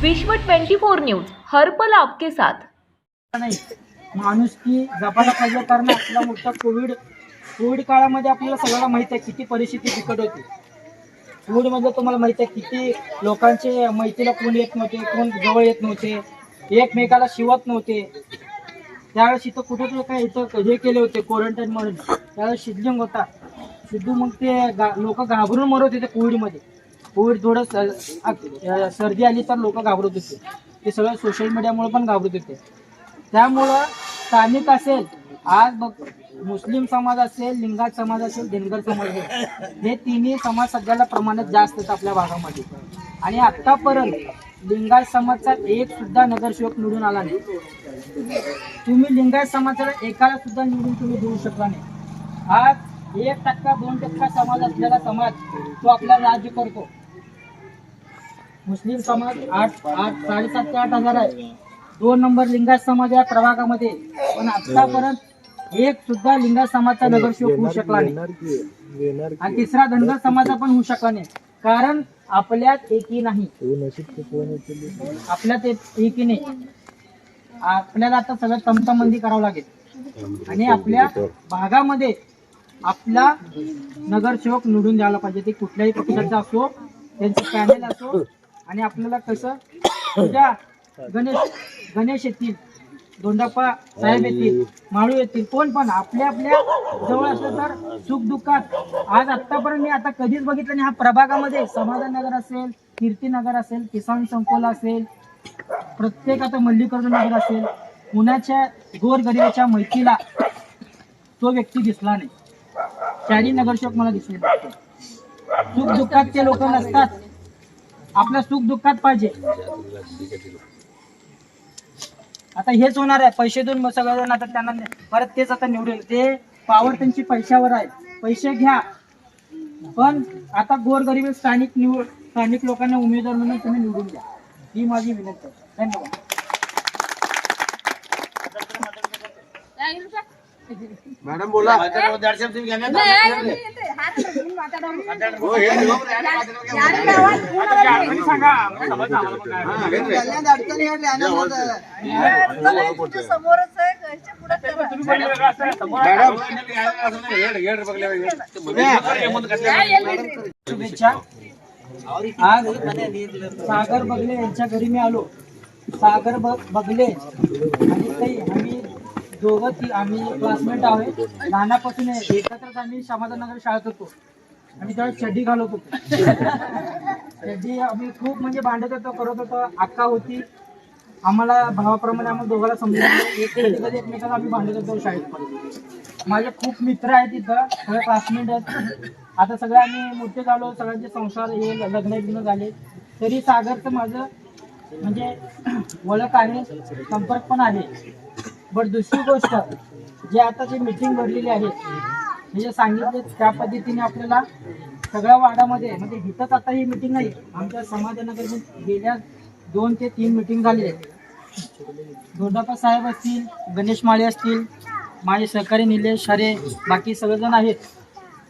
विश्व 24 न्यूज हर पल आपके साथ। नाही माणुसकी जपायला पाहिजे, कारण आपला मोठा कोविड काळामध्ये आपल्याला सगळ्यांना माहिती आहे किती परिस्थिती बिकट होती। कोविडमध्ये तुम्हाला माहिती आहे किती लोकांचे मैत्रीला कोण येत नव्हते, कोण जवळ येत नव्हते, एकमेकाला शिवत नव्हते। त्यावेळेस इथं कुठे काय इथं हे केले होते क्वारंटाईन म्हणून, त्यावेळेस शिद्लिंग होता सिद्धू, मग ते लोक घाबरून मरत होते कोविडमध्ये। कोविड थोडं सर्दी आली तर लोक घाबरत होते, ते सगळं सोशल मीडियामुळे पण घाबरत होते। त्यामुळं स्थानिक असेल, आज बघ मुस्लिम समाज असेल, लिंगायत समाज असेल, धनगर समाज असेल, हे तिन्ही समाज सगळ्याला प्रमाणात जास्त आहेत आपल्या भागामध्ये। आणि आतापर्यंत लिंगायत समाजचा एक सुद्धा नगरसेवक निवडून आला नाही। तुम्ही लिंगायत समाजाला एकाला सुद्धा निवडून तुम्ही देऊ शकला नाही। आज 1%, 2% समाज असलेला समाज तो आपला राज्य करतो। मुस्लिम समाज 7.5 ते 8 हजार आहे, 2 नंबर लिंगायत समाज या प्रभागामध्ये, पण आतापर्यंत एक सुद्धा लिंगायत समाजचा नगरसेवक होऊ शकला नाही। आणि तिसरा धनगर समाजा पण होऊ शकला नाही, कारण आपल्यात एकी नाही। आपल्यात एकी नाही, आपल्याला आता सगळं तमतमबंदी करावं लागेल आणि आपल्या भागामध्ये आपला नगरसेवक निवडून द्यायला पाहिजे। ते कुठल्याही पक्षाचा असो, त्यांचं पॅनल असो। आणि आपल्याला कसं उद्या गणेश येतील, दोंडाप्पा साहेब येतील, माळू येतील, कोण पण आपल्या जवळ असलं तर सुख दुःखात। आज आतापर्यंत मी आता कधीच बघितलं नाही, ह्या प्रभागामध्ये समाधान नगर असेल, कीर्तीनगर असेल, किसान संकोला असेल, प्रत्येक आता मल्लिकार्जुन नगर असेल, पुण्याच्या गोरगरिबाच्या मैत्रीला तो व्यक्ती दिसला नाही। चारी नगरसेवक मला दिसले नाही। सुख दुःखात ते लोक नसतात, आपल्या सुख दुःखात पाहिजे। आता हेच होणार आहे, पैसे देऊन सगळं आता त्यांना परत तेच आता निवडेल, ते पावर त्यांची पैशावर आहे, पैसे घ्या। पण आता गोरगरीब स्थानिक लोकांना उमेदवार म्हणून तुम्ही निवडून द्या, ही माझी विनंती आहे। धन्यवाद। मॅडम बोला। शुभेच्छा। आज सागर बगले यांच्या घरी मी आलो। सागर बगले आणि आम्ही दोघं आम्ही क्लासमेट आहोत, लहानापासून एकत्रच आम्ही समाधाननगर शाळेत होतो। आम्ही तेव्हा चड्डी घालत होतो, चड्डी आम्ही खूप म्हणजे भांडत होतो, करत होतो। अक्का होती, आम्हाला भावाप्रमाणे आम्हाला दोघांना समजून एकमेकाला आम्ही भांडत होतो शाळेत। माझे खूप मित्र आहेत तिथं, सगळे क्लासमेट आहेत। आता सगळे आम्ही मोठे झालो, सगळ्यांचे संसार हे लग्न झाले, तरी सागरचं माझं म्हणजे ओळख आहे, संपर्क पण आहे। बट दुसरी गोष्ट, जे आता जी मीटिंग भरलेली आहे, म्हणजे सांगितले त्या पद्धतीने आपल्याला सगळ्या वार्डामध्ये, म्हणजे इथंच आता ही मीटिंग नाही, आमच्या समाधाननगर गेल्या 2 ते 3 मीटिंग झाली आहे। दोंडाप्पा साहेब असतील, गणेश माळे असतील, माझे सहकारी निलेश हरे, बाकी सगळेजण आहेत,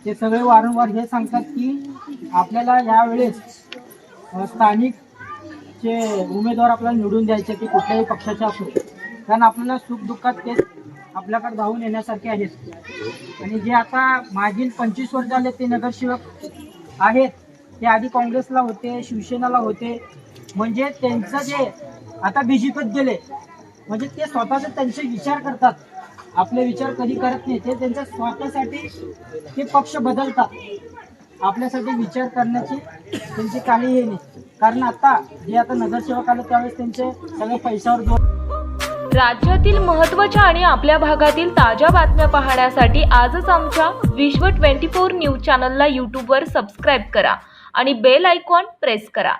ते सगळे वारंवार हे सांगतात की आपल्याला यावेळेस स्थानिकचे उमेदवार आपल्याला निवडून द्यायचे, की कुठल्याही पक्षाचे असो, कारण आपल्याला सुख दुःखात ते आपल्याकडे धावून येण्यासारखे आहेत। आणि जे आता मागील 25 वर्ष झाले ते नगरसेवक आहेत, ते आधी काँग्रेसला होते, शिवसेनेला होते, म्हणजे त्यांचं जे आता बीजेपीत गेले, म्हणजे ते स्वतःचे त्यांचे विचार करतात, आपले विचार कधी करत नाही। ते त्यांच्या स्वतःसाठी ते पक्ष बदलतात, आपल्यासाठी विचार करण्याची त्यांची काही हे नाही। कारण आता जे आता नगरसेवक आले त्यावेळेस त्यांचे सगळे पैशावर जोर। राज्यातील महत्त्वाच्या आणि आपल्या भागातील ताज्या बातम्या पाहण्यासाठी आजच आमच्या विश्व 24 न्यूज चॅनलला यूट्यूबवर सबस्क्राईब करा आणि बेल आयकॉन प्रेस करा।